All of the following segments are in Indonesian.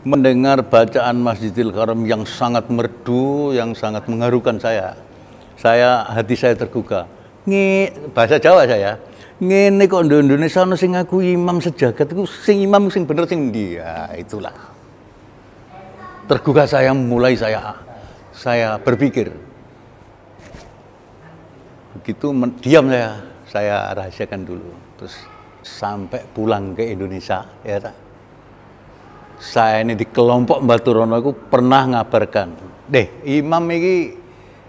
Mendengar bacaan Masjidil Haram yang sangat merdu, yang sangat mengharukan hati saya tergugah. Bahasa Jawa saya, ngene kok di Indonesia ono sing ngaku imam sejagat itu sing imam sing bener sing ndi ya, itulah. Tergugah saya berpikir. Begitu diam saya rahasiakan dulu. Terus sampai pulang ke Indonesia ya tak. Saya ini di kelompok Baturono aku pernah ngabarkan, imam iki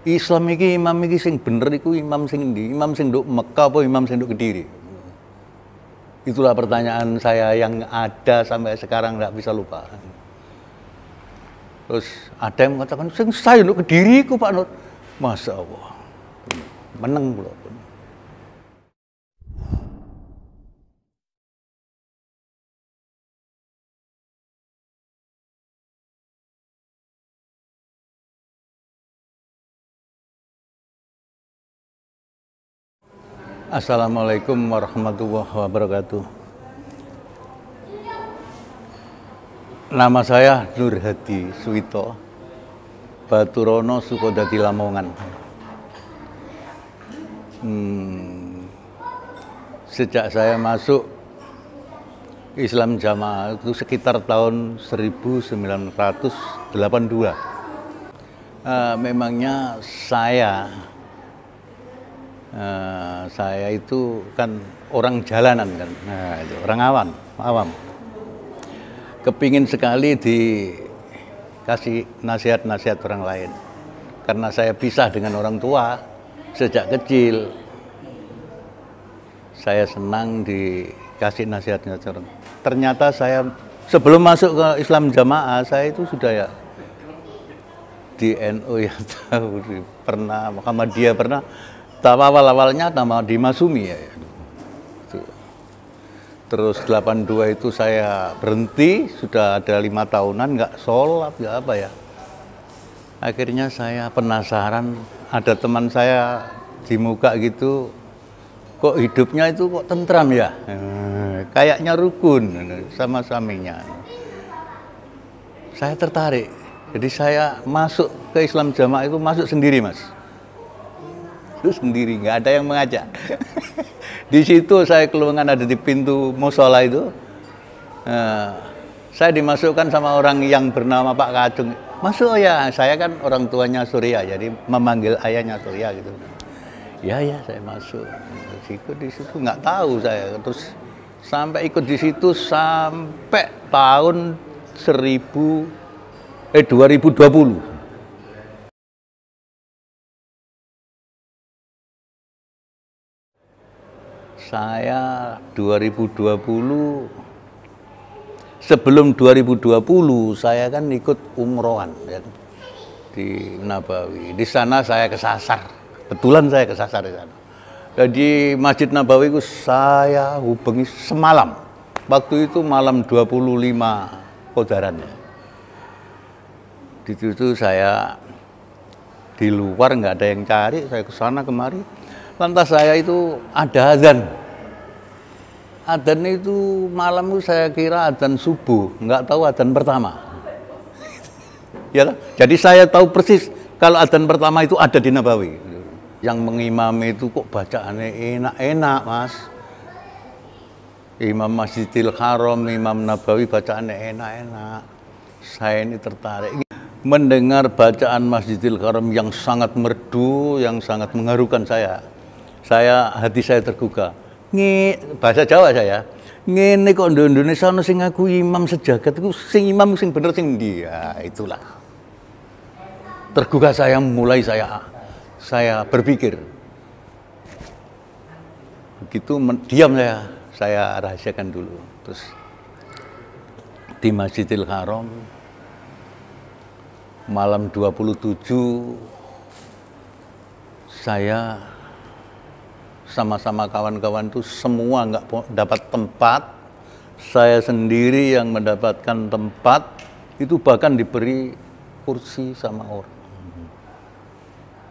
Islam iki imam iki sing bener iku imam sing ndi? Imam sing nduk Mekah apa imam sing nduk Kediri? Itulah pertanyaan saya yang ada sampai sekarang nggak bisa lupa. Terus ada yang mengatakan, sing saya nduk Kediri ku Pak Nur. Masya Allah, meneng pula. Assalamualaikum warahmatullahi wabarakatuh. Nama saya Nur Hadi Suwito, Baturono, Sukodadi, Lamongan. Sejak saya masuk Islam Jamaah itu sekitar tahun 1982. Memangnya saya itu kan orang jalanan kan, orang awam. Kepingin sekali dikasih nasihat-nasihat orang lain. Karena saya pisah dengan orang tua sejak kecil. Saya senang dikasih nasihat-nasihat orang. Ternyata saya sebelum masuk ke Islam Jamaah, saya itu sudah ya di NU ya tahu, pernah Muhammadiyah pernah. Awalnya nama di Masumi ya. Terus 82 itu saya berhenti, sudah ada 5 tahunan nggak sholat, nggak apa ya. Akhirnya saya penasaran, ada teman saya di muka gitu, kok hidupnya itu kok tentram ya, kayaknya rukun sama suaminya. Saya tertarik, jadi saya masuk ke Islam Jamaah itu masuk sendiri Mas. Terus sendiri, nggak ada yang mengajak. Di situ saya keluyuran ada di pintu musola itu. Saya dimasukkan sama orang yang bernama Pak Kacung. Masuk ya, saya kan orang tuanya Surya, jadi memanggil ayahnya Surya gitu. Ya saya masuk. Ikut di situ nggak tahu saya. Terus sampai ikut di situ sampai tahun 2020. Saya 2020, sebelum 2020 saya kan ikut umrohan ya, di Nabawi. Di sana saya kesasar, kebetulan saya kesasar di sana. Jadi Masjid Nabawi itu saya hubungi semalam. Waktu itu malam 25 Qadharan ya. Di situ saya di luar nggak ada yang cari, saya kesana kemari. Lantas saya itu ada azan. Adzan itu malam itu saya kira adzan subuh, nggak tahu adzan pertama. Ya, jadi saya tahu persis kalau adzan pertama itu ada di Nabawi. Yang mengimami itu kok bacaannya enak-enak Mas. Imam Masjidil Haram, Imam Nabawi bacaannya enak-enak. Saya ini tertarik. Mendengar bacaan Masjidil Haram yang sangat merdu, yang sangat mengharukan hati saya tergugah. Bahasa Jawa saya, ngene kok di Indonesia ono sing ngaku imam sejagat itu sing imam sing bener sing ndi ya, itulah. Tergugah saya berpikir. Begitu diam saya rahasiakan dulu. Terus di Masjidil Haram malam 27 saya sama-sama kawan-kawan itu semua nggak dapat tempat. Saya sendiri yang mendapatkan tempat, itu bahkan diberi kursi sama orang.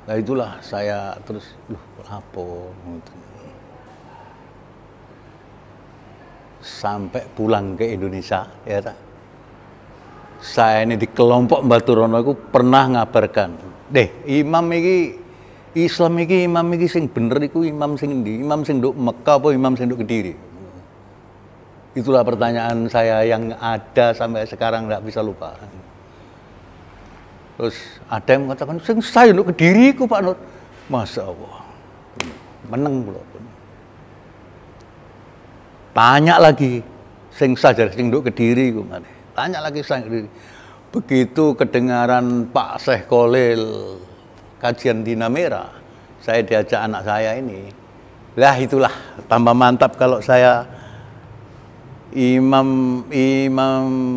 Nah itulah saya terus, apa? Sampai pulang ke Indonesia, ya tak? saya ini di kelompok Baturono iku pernah ngabarkan, imam iki Islam iki imam iki sing bener iku imam sing ndi? Imam sing nduk Mekah apa imam sing nduk Kediri? Itulah pertanyaan saya yang ada sampai sekarang nggak bisa lupa. Terus ada yang mengatakan, sing saya nduk Kediri iku Pak Nur. Masya Allah. Meneng kula. Tanya lagi, sing sajar sing nduk Kediri iku maneh. Tanya lagi sing Kediri. Begitu kedengaran Pak Syekh Khalil kajian di Namira, saya diajak anak saya ini. Lah itulah tambah mantap kalau saya imam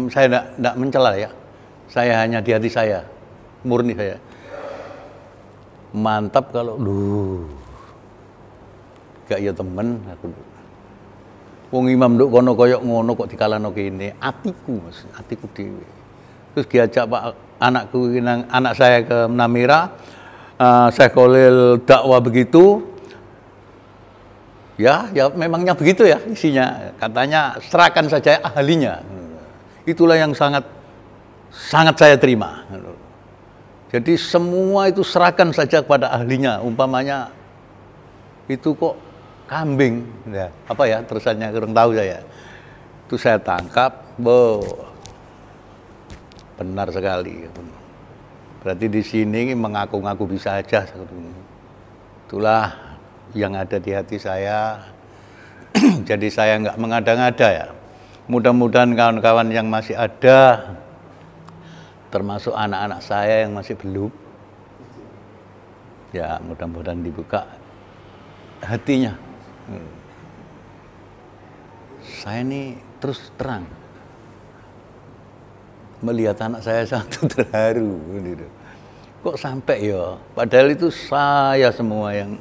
saya tidak mencela ya. Saya hanya di hati saya, murni saya. Mantap kalau gak ya temen aku. Wong imam nduk kono koyok ngono kok dikalahno kene, atiku Mas, atiku dhewe. Terus diajak anak saya ke Namira, Syekh Khalil dakwah begitu, ya memangnya begitu ya isinya. Katanya serahkan saja ahlinya. Itulah yang sangat saya terima. Jadi semua itu serahkan saja kepada ahlinya. Umpamanya itu kok kambing, ya, apa ya terusannya kurang tahu saya. Itu saya tangkap, benar sekali. Berarti di sini mengaku-ngaku bisa aja. Itulah yang ada di hati saya. Jadi saya nggak mengada-ngada ya. Mudah-mudahan kawan-kawan yang masih ada, termasuk anak-anak saya yang masih belum, ya mudah-mudahan dibuka hatinya. Saya ini terus terang melihat anak saya sangat terharu gitu. Kok sampai ya, padahal itu saya semua yang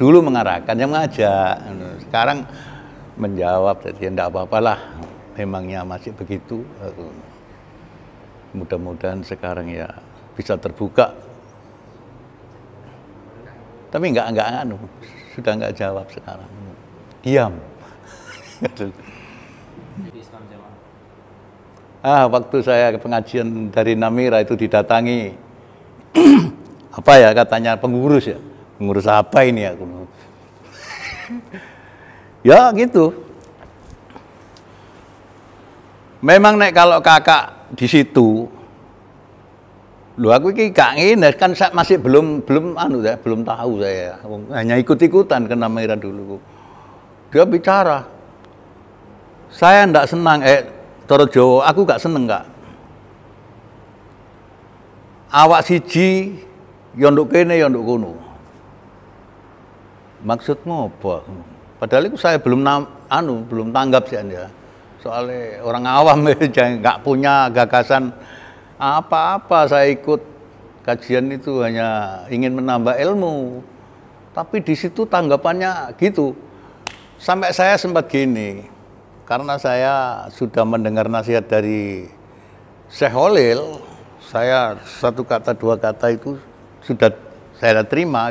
dulu mengarahkan, yang mengajak, sekarang menjawab, jadi tidak apa-apalah, memangnya masih begitu. Mudah-mudahan sekarang ya bisa terbuka, tapi enggak sudah enggak jawab sekarang, diam. Waktu saya ke pengajian dari Namira itu didatangi apa ya katanya pengurus ya, pengurus apa ini ya? Ya gitu. Memang nek kalau kakak di situ, aku iki gak ngene kan masih belum tahu saya, hanya ikut-ikutan ke Namira dulu. Dia bicara, saya ndak senang, Toro Jawa, aku gak seneng Kak. Awak siji yonduk kene yonduk kono. Maksudmu apa? Padahal itu saya belum tanggap sih ya. Soalnya orang awam nggak punya gagasan apa-apa. Saya ikut kajian itu hanya ingin menambah ilmu. Tapi di situ tanggapannya gitu. Sampai saya sempat gini. Karena saya sudah mendengar nasihat dari Syekh Khalil, saya satu kata dua kata itu sudah saya terima.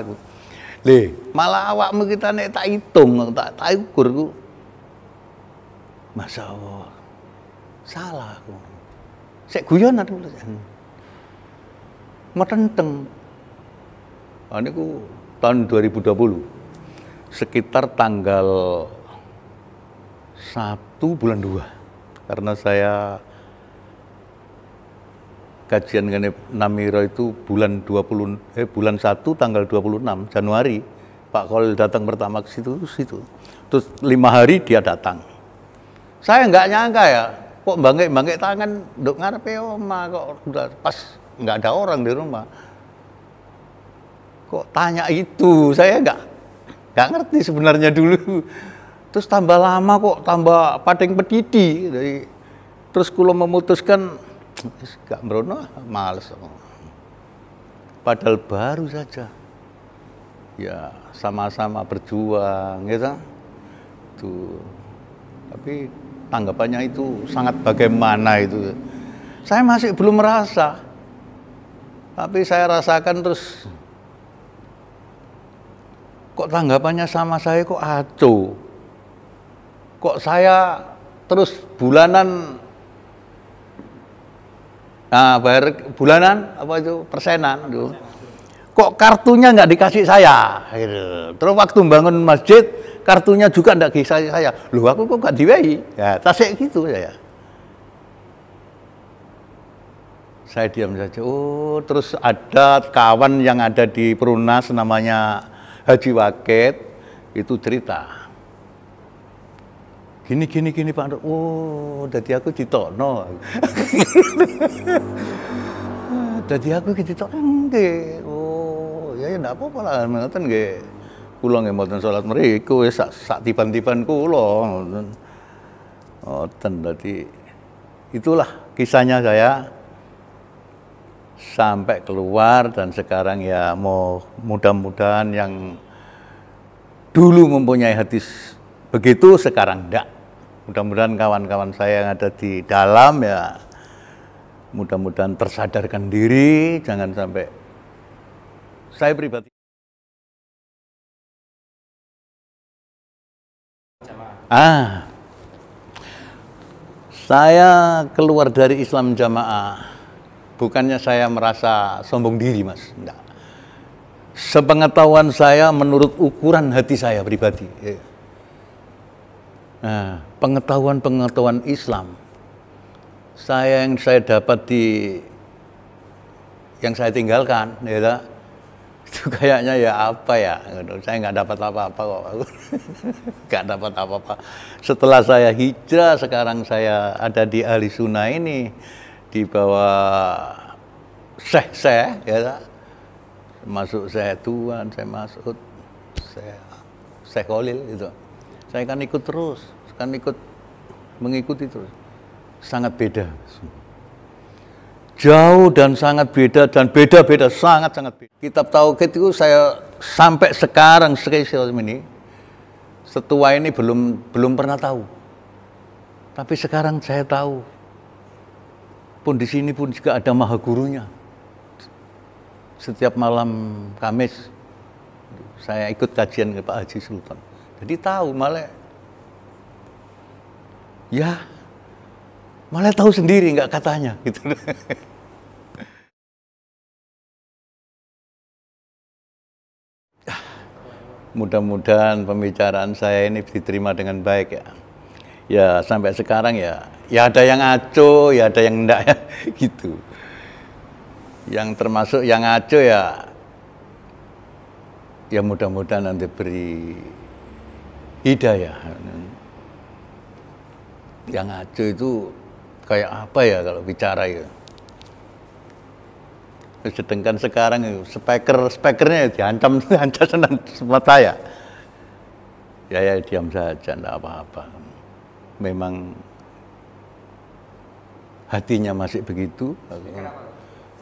Malah awakmu kita nek tak hitung, tak ukur, Masya Allah, salah aku. Sek guyon aku, metenteng. Ini ku tahun 2020, sekitar tanggal 1 bulan 2, karena saya kajian dengan Namira itu bulan 1 tanggal 26 Januari Pak Khalil datang pertama ke situ. Terus 5 hari dia datang. Saya nggak nyangka ya, kok bangke tangan nduk ngarepe omah kok udah pas nggak ada orang di rumah. Kok tanya itu, saya nggak ngerti sebenarnya dulu. Terus tambah lama kok tambah pating pedidi. Terus kula memutuskan gak merono, males. Padahal baru saja. Ya, sama-sama berjuang, gitu. Tuh. Tapi tanggapannya itu sangat bagaimana itu. Saya masih belum merasa. Tapi saya rasakan terus kok tanggapannya sama saya kok acuh. Kok saya terus bulanan bayar bulanan apa itu persenan itu. Kok kartunya nggak dikasih saya gitu. Terus waktu bangun masjid kartunya juga nggak dikasih saya. Loh aku kok nggak diwehi? Ya tasik gitu saya. Saya diam saja. Oh, terus ada kawan yang ada di Perumnas namanya Haji Wakit itu cerita. Gini Pak Nur. Oh, jadi aku ditokno. Jadi aku ditokno nggih. Oh, ya enggak apa-apa lah ngoten nggih. Kula nggih mboten salat mriku wis sak tiban-tiban kula ngoten. Ngoten dadi itulah kisahnya saya sampai keluar dan sekarang ya mau mudah-mudahan yang dulu mempunyai hati begitu sekarang enggak. Mudah-mudahan kawan-kawan saya yang ada di dalam ya mudah-mudahan tersadarkan diri, jangan sampai saya pribadi. Saya keluar dari Islam Jamaah. Bukannya saya merasa sombong diri, Mas. Enggak. Sepengetahuan saya menurut ukuran hati saya pribadi. Nah, pengetahuan Islam yang saya dapat yang saya tinggalkan, ya, itu kayaknya ya apa ya? Saya nggak dapat apa-apa kok. Nggak dapat apa-apa. Setelah saya hijrah, sekarang saya ada di Ahli Sunnah ini. Di bawah Syekh ya, masuk Syekh Tuan, saya masuk Syekh Khalil itu. Saya kan ikut terus, mengikuti terus. Sangat beda. Jauh dan sangat beda dan beda-beda, sangat-sangat beda. Kitab Tauhid itu saya sampai sekarang ini setua ini belum pernah tahu. Tapi sekarang saya tahu. Pun di sini pun juga ada maha gurunya. Setiap malam Kamis saya ikut kajian ke Pak Haji Sultan. Jadi tahu malah tahu sendiri nggak katanya gitu. Mudah-mudahan pembicaraan saya ini diterima dengan baik ya. Ya sampai sekarang ya ada yang ngaco, ya ada yang enggak ya gitu. Yang termasuk yang ngaco ya mudah-mudahan nanti beri hidayah. Yang ngaco itu kayak apa ya kalau bicara ya. Sedangkan sekarang speakernya diancam semua saya. Ya diam saja, enggak apa-apa. Memang hatinya masih begitu.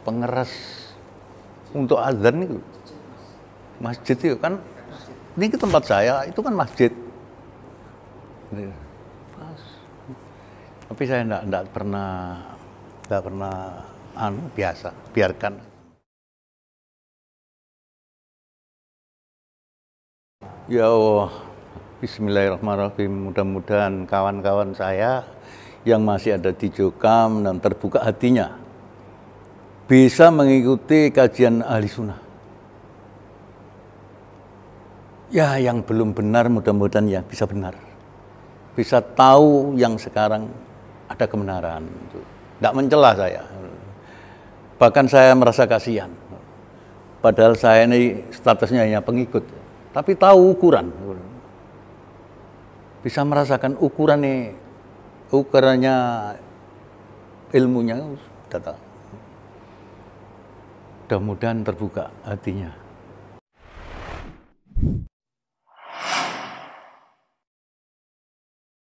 Pengeras untuk azan itu. Masjid itu kan, ini ke tempat saya, itu kan masjid. Tapi saya enggak pernah biasa, biarkan. Ya Allah, bismillahirrahmanirrahim. Mudah-mudahan kawan-kawan saya yang masih ada di Jokam dan terbuka hatinya bisa mengikuti kajian Ahli Sunnah. Ya, yang belum benar mudah-mudahan ya bisa benar. Bisa tahu yang sekarang ada kebenaran. Tidak mencela saya. Bahkan saya merasa kasihan. Padahal saya ini statusnya hanya pengikut. Tapi tahu ukuran. Bisa merasakan ukurannya ilmunya sudah tahu. Mudah-mudahan terbuka hatinya.